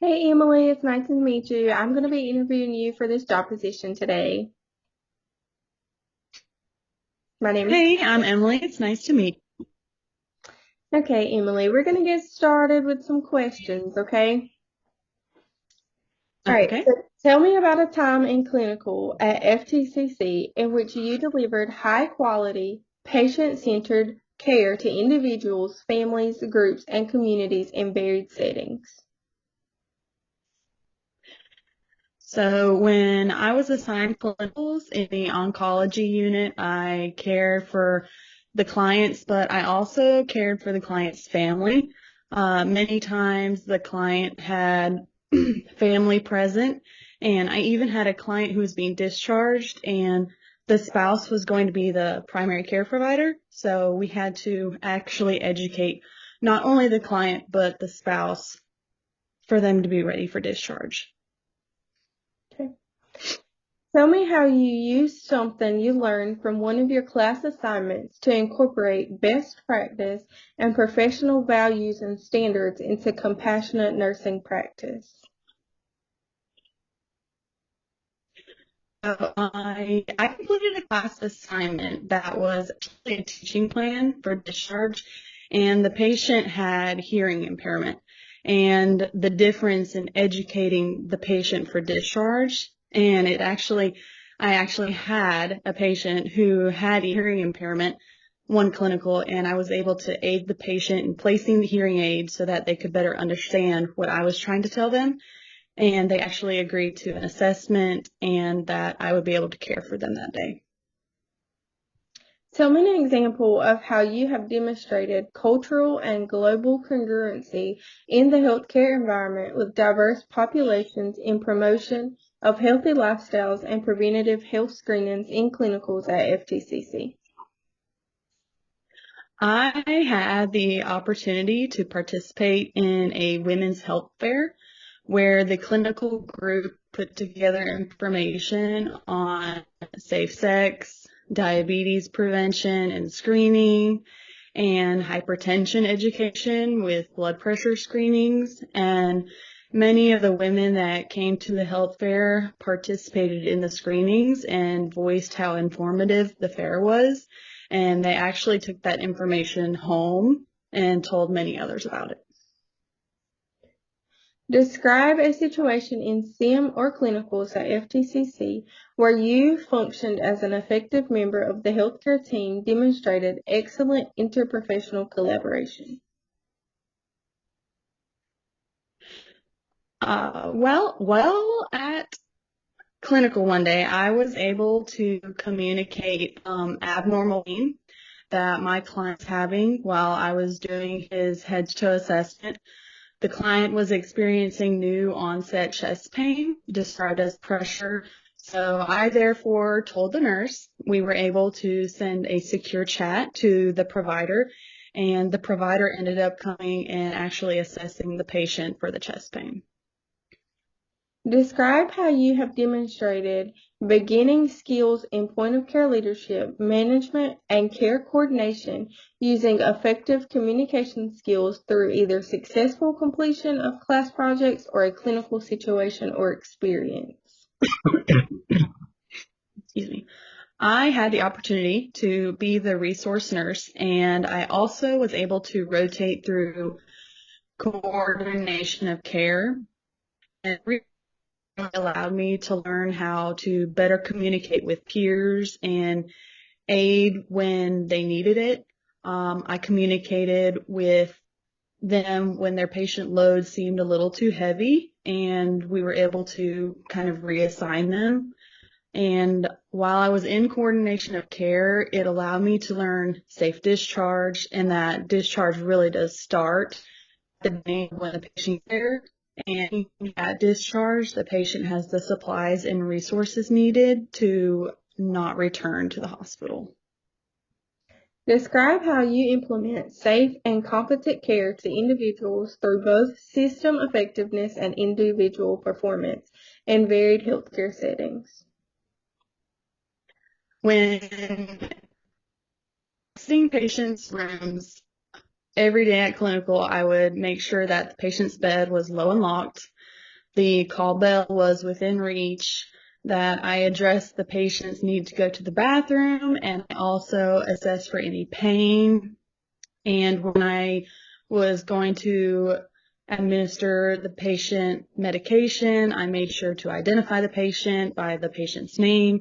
Hey Emily, it's nice to meet you. I'm going to be interviewing you for this job position today. My name is. Hey, I'm Emily. It's nice to meet Okay, Emily, we're going to get started with some questions, okay? All you. right, Okay. so tell me about a time in clinical at FTCC in which you delivered high quality, patient-centered care to individuals, families, groups, and communities in varied settings. So when I was assigned clinicals in the oncology unit, I cared for the clients, but I also cared for the client's family. Many times the client had family present, and I even had a client who was being discharged, and the spouse was going to be the primary care provider. So we had to actually educate not only the client, but the spouse for them to be ready for discharge. Okay. Tell me how you use something you learned from one of your class assignments to incorporate best practice and professional values and standards into compassionate nursing practice. So I completed a class assignment that was actually a teaching plan for discharge, and the patient had hearing impairment, and the difference in educating the patient for discharge. And I actually had a patient who had hearing impairment, one clinical, and I was able to aid the patient in placing the hearing aid so that they could better understand what I was trying to tell them, and they actually agreed to an assessment and that I would be able to care for them that day. Tell me an example of how you have demonstrated cultural and global congruency in the healthcare environment with diverse populations in promotion of healthy lifestyles and preventative health screenings in clinicals at FTCC. I had the opportunity to participate in a women's health fair where the clinical group put together information on safe sex, diabetes prevention and screening, and hypertension education with blood pressure screenings. And many of the women that came to the health fair participated in the screenings and voiced how informative the fair was. And they actually took that information home and told many others about it. Describe a situation in SIM or clinicals at FTCC where you functioned as an effective member of the healthcare team, demonstrated excellent interprofessional collaboration. At clinical one day, I was able to communicate abnormal pain that my client's having while I was doing his head to toe assessment. The client was experiencing new onset chest pain, described as pressure. So I therefore told the nurse we were able to send a secure chat to the provider, and the provider ended up coming and actually assessing the patient for the chest pain. Describe how you have demonstrated beginning skills in point of care leadership, management, and care coordination using effective communication skills through either successful completion of class projects or a clinical situation or experience. Excuse me. I had the opportunity to be the resource nurse, and I also was able to rotate through coordination of care, and really allowed me to learn how to better communicate with peers and aid when they needed it. I communicated with them when their patient load seemed a little too heavy, and we were able to kind of reassign them. And while I was in coordination of care, it allowed me to learn safe discharge, and that discharge really does start the day when the patient's there. And at discharge, the patient has the supplies and resources needed to not return to the hospital. Describe how you implement safe and competent care to individuals through both system effectiveness and individual performance in varied healthcare settings. When seeing patients' rooms every day at clinical, I would make sure that the patient's bed was low and locked. the call bell was within reach, that I addressed the patient's need to go to the bathroom, and I also assessed for any pain. And when I was going to administer the patient medication, I made sure to identify the patient by the patient's name,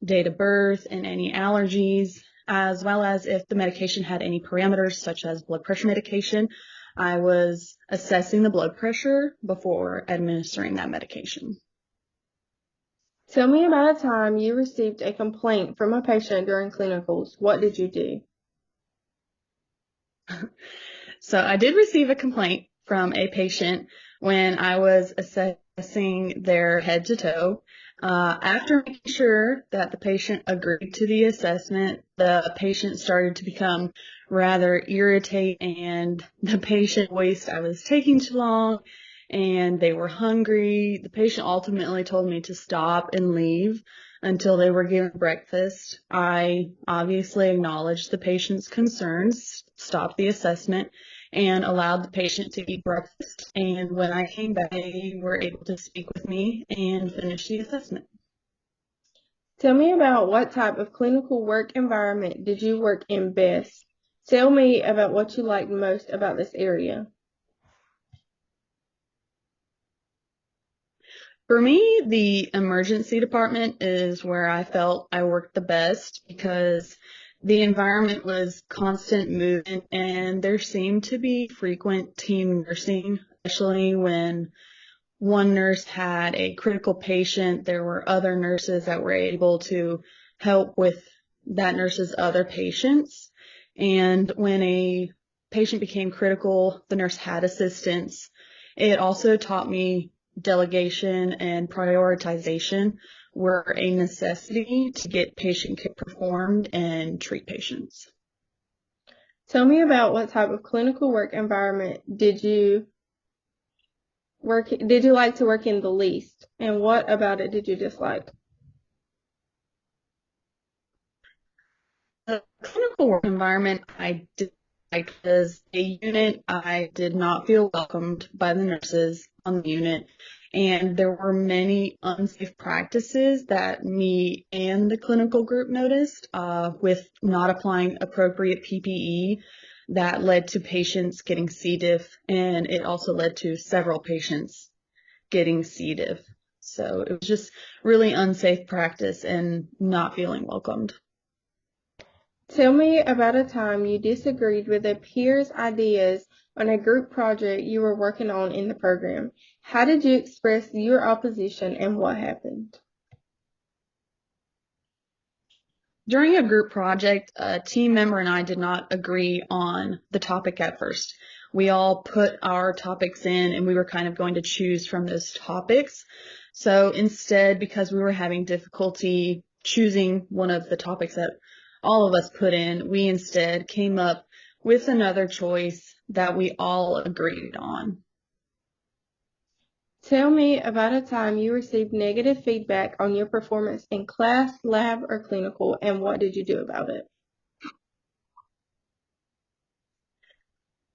date of birth, and any allergies, as well as if the medication had any parameters such as blood pressure medication. I was assessing the blood pressure before administering that medication. Tell me about a time you received a complaint from a patient during clinicals. What did you do? So I did receive a complaint from a patient when I was assessing their head to toe. After making sure that the patient agreed to the assessment, the patient started to become rather irritated, and the patient voiced I was taking too long and they were hungry. The patient ultimately told me to stop and leave until they were given breakfast. I obviously acknowledged the patient's concerns, stopped the assessment, and allowed the patient to eat breakfast. And when I came back, they were able to speak with me and finish the assessment. Tell me about what type of clinical work environment did you work in best? Tell me about what you liked most about this area. For me, the emergency department is where I felt I worked the best because the environment was constant movement and there seemed to be frequent team nursing, especially when one nurse had a critical patient. There were other nurses that were able to help with that nurse's other patients. And when a patient became critical, the nurse had assistance. It also taught me delegation and prioritization were a necessity to get patient care performed and treat patients. Tell me about what type of clinical work environment did you like to work in the least, and what about it did you dislike? The clinical work environment I did like as a unit. I did not feel welcomed by the nurses on the unit, and there were many unsafe practices that me and the clinical group noticed with not applying appropriate PPE that led to patients getting C. diff, and it also led to several patients getting C. diff. So it was just really unsafe practice and not feeling welcomed. Tell me about a time you disagreed with a peer's ideas on a group project you were working on in the program. How did you express your opposition and what happened? During a group project, a team member and I did not agree on the topic at first. We all put our topics in and we were kind of going to choose from those topics. So instead, because we were having difficulty choosing one of the topics that all of us put in, we instead came up with another choice that we all agreed on. Tell me about a time you received negative feedback on your performance in class, lab, or clinical, and what did you do about it?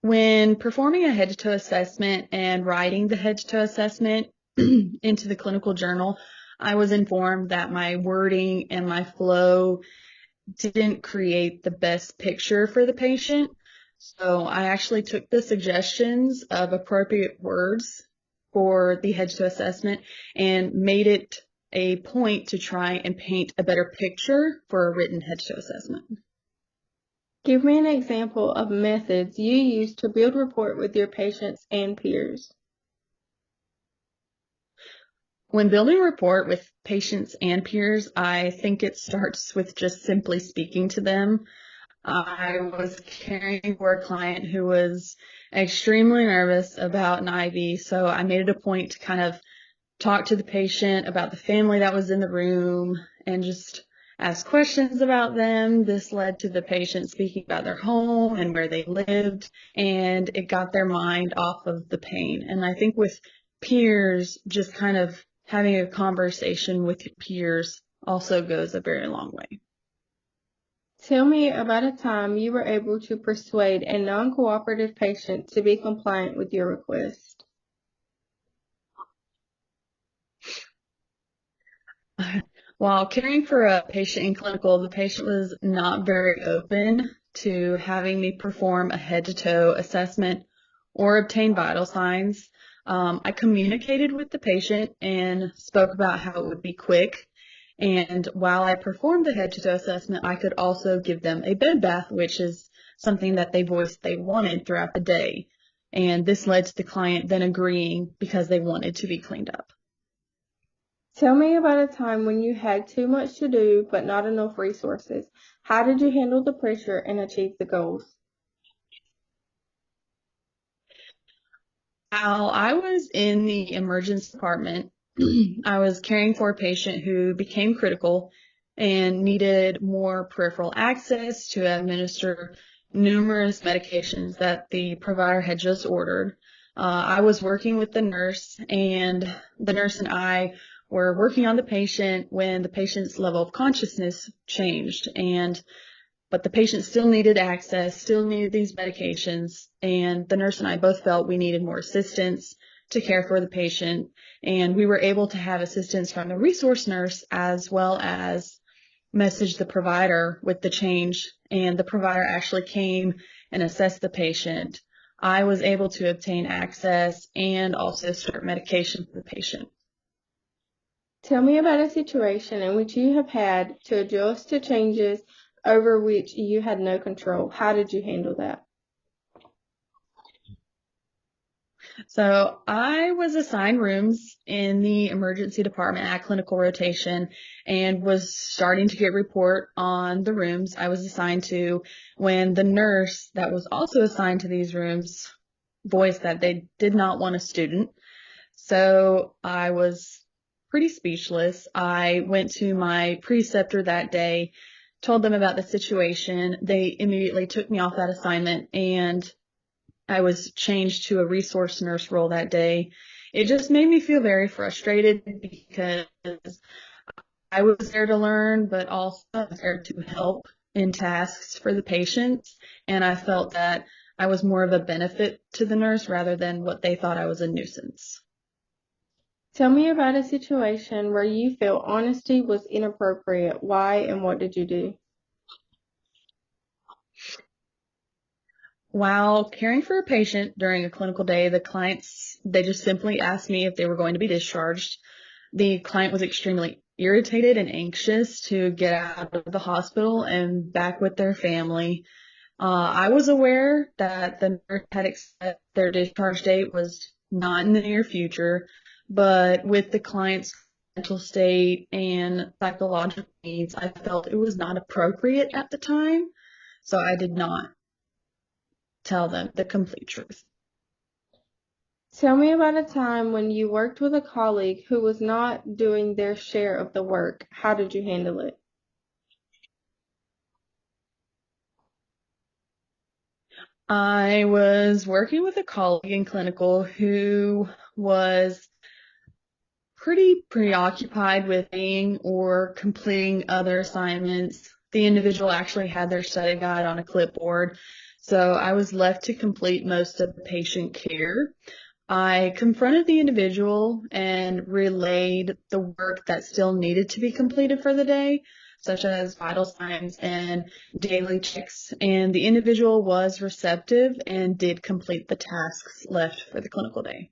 When performing a head-to-toe assessment and writing the head-to-toe assessment into the clinical journal, I was informed that my wording and my flow didn't create the best picture for the patient. So I actually took the suggestions of appropriate words for the head-to-toe assessment and made it a point to try and paint a better picture for a written head-to-toe assessment. Give me an example of methods you use to build rapport with your patients and peers. When building rapport with patients and peers, I think it starts with just simply speaking to them. I was caring for a client who was extremely nervous about an IV, so I made it a point to kind of talk to the patient about the family that was in the room and just ask questions about them. This led to the patient speaking about their home and where they lived, and it got their mind off of the pain. And I think with peers, just kind of having a conversation with your peers also goes a very long way. Tell me about a time you were able to persuade a non-cooperative patient to be compliant with your request. While caring for a patient in clinical, the patient was not very open to having me perform a head-to-toe assessment or obtain vital signs. I communicated with the patient and spoke about how it would be quick. And while I performed the head-to-toe assessment, I could also give them a bed bath, which is something that they voiced they wanted throughout the day. And this led to the client then agreeing because they wanted to be cleaned up. Tell me about a time when you had too much to do but not enough resources. How did you handle the pressure and achieve the goals? While I was in the emergency department, I was caring for a patient who became critical and needed more peripheral access to administer numerous medications that the provider had just ordered. I was working with the nurse, and the nurse and I were working on the patient when the patient's level of consciousness changed, but the patient still needed access, still needed these medications, and the nurse and I both felt we needed more assistance to care for the patient, and we were able to have assistance from the resource nurse as well as message the provider with the change, and the provider actually came and assessed the patient. I was able to obtain access and also start medication for the patient. Tell me about a situation in which you have had to adjust to changes over which you had no control. How did you handle that? So I was assigned rooms in the emergency department at clinical rotation and was starting to get report on the rooms I was assigned to when the nurse that was also assigned to these rooms voiced that they did not want a student. So I was pretty speechless. I went to my preceptor that day, told them about the situation. They immediately took me off that assignment, and I was changed to a resource nurse role that day. It just made me feel very frustrated because I was there to learn, but also there to help in tasks for the patients. And I felt that I was more of a benefit to the nurse rather than what they thought I was a nuisance. Tell me about a situation where you felt honesty was inappropriate. Why and what did you do? While caring for a patient during a clinical day, the clients, they just simply asked me if they were going to be discharged. The client was extremely irritated and anxious to get out of the hospital and back with their family. I was aware that the nurse had accepted their discharge date was not in the near future, but with the client's mental state and psychological needs, I felt it was not appropriate at the time, so I did not tell them the complete truth. Tell me about a time when you worked with a colleague who was not doing their share of the work. How did you handle it? I was working with a colleague in clinical who was pretty preoccupied with being or completing other assignments. The individual actually had their study guide on a clipboard, so I was left to complete most of the patient care. I confronted the individual and relayed the work that still needed to be completed for the day, such as vital signs and daily checks, and the individual was receptive and did complete the tasks left for the clinical day.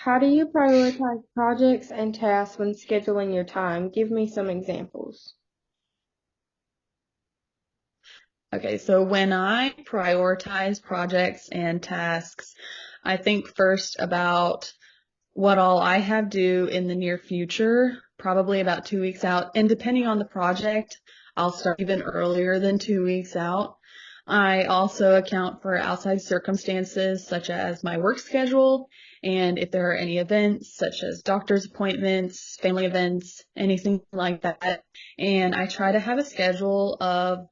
How do you prioritize projects and tasks when scheduling your time? Give me some examples. Okay, so when I prioritize projects and tasks, I think first about what all I have due in the near future, probably about 2 weeks out. And depending on the project, I'll start even earlier than 2 weeks out. I also account for outside circumstances such as my work schedule and if there are any events such as doctor's appointments, family events, anything like that. And I try to have a schedule of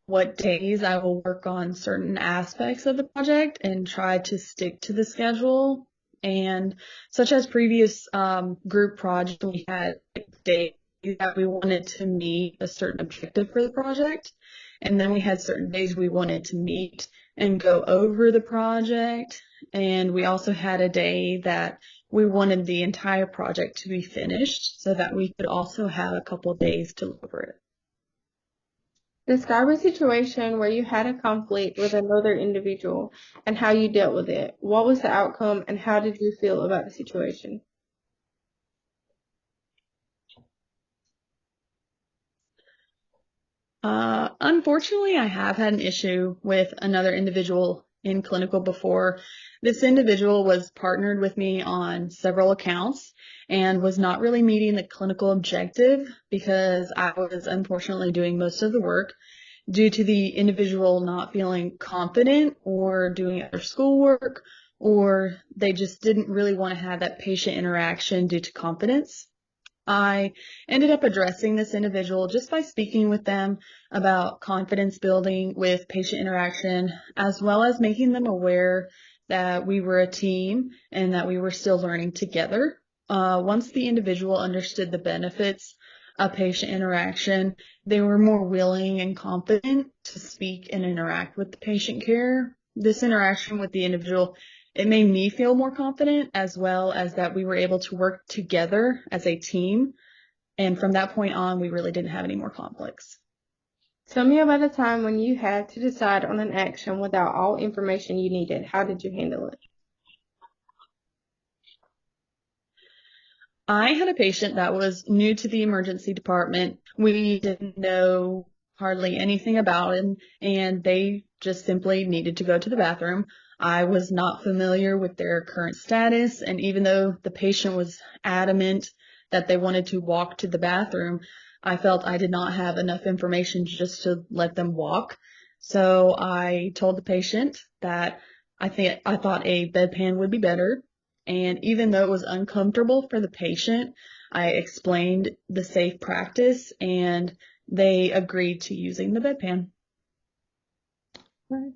what days I will work on certain aspects of the project and try to stick to the schedule. And such as previous group projects, we had days that we wanted to meet a certain objective for the project. And then we had certain days we wanted to meet and go over the project. And we also had a day that we wanted the entire project to be finished so that we could also have a couple of days to look over it. Describe a situation where you had a conflict with another individual and how you dealt with it. What was the outcome and how did you feel about the situation? Unfortunately, I have had an issue with another individual in clinical before. This individual was partnered with me on several accounts and was not really meeting the clinical objective because I was unfortunately doing most of the work due to the individual not feeling confident or doing other schoolwork, or they just didn't really want to have that patient interaction due to confidence. I ended up addressing this individual just by speaking with them about confidence building with patient interaction, as well as making them aware that we were a team and that we were still learning together. Once the individual understood the benefits of patient interaction, they were more willing and confident to speak and interact with the patient care. This interaction with the individual, it made me feel more confident, as well as that we were able to work together as a team. And from that point on, we really didn't have any more conflicts. Tell me about a time when you had to decide on an action without all information you needed. How did you handle it? I had a patient that was new to the emergency department. We didn't know hardly anything about him, and they just simply needed to go to the bathroom. I was not familiar with their current status, and even though the patient was adamant that they wanted to walk to the bathroom, I felt I did not have enough information just to let them walk. So I told the patient that I thought a bedpan would be better. And even though it was uncomfortable for the patient, I explained the safe practice and they agreed to using the bedpan. Right.